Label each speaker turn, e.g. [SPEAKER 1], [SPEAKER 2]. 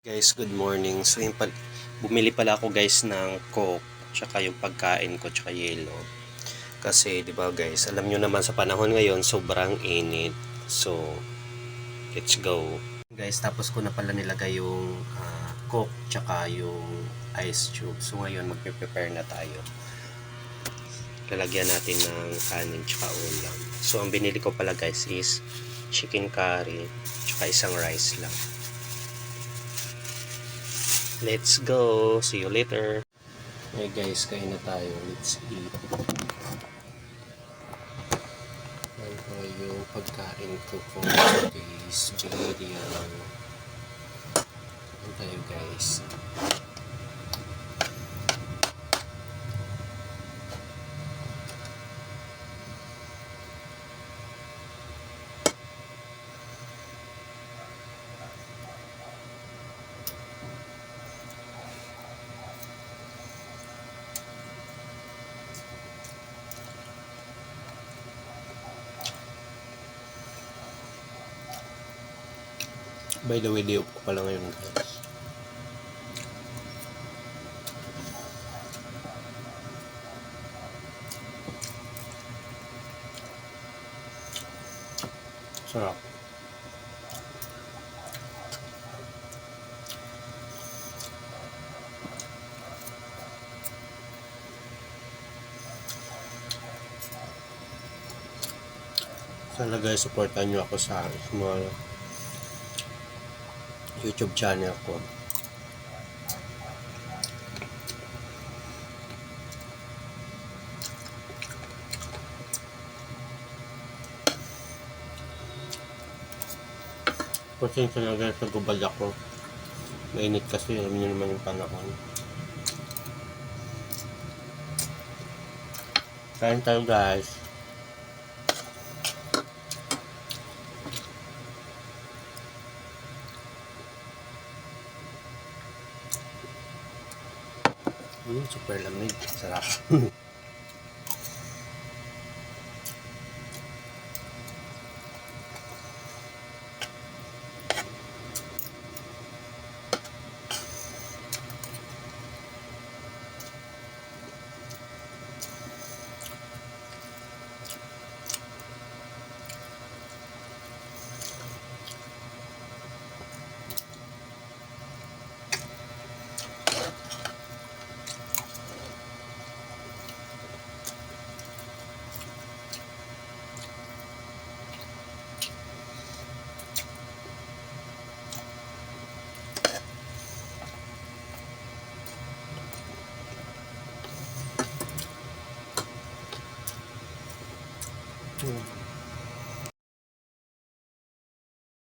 [SPEAKER 1] Guys, good morning. So, bumili pala ako guys ng Coke, tsaka yung pagkain ko, tsaka yelo. Kasi, di ba guys, alam nyo naman sa panahon ngayon, sobrang init. So, let's go. Guys, tapos ko na pala nilagay yung Coke, tsaka yung ice cube. So, ngayon, magpe-prepare na tayo. Lalagyan natin ng kanin, tsaka ulam. So, ang binili ko pala guys is chicken curry, tsaka isang rice lang. Let's go. See you later. Hey guys, kain na tayo. Let's eat. Yan po yung pagkain ko for today's video. Yan tayo guys. By the way, day off ko pala ngayon guys. Sarap. Sana guys, supportan nyo ako sa small YouTube channel ko. Pasensya na guys, nagubad ako. Mainit kasi, alam nyo naman yung panahon. Kain tayo guys. Super lamig. Sarap.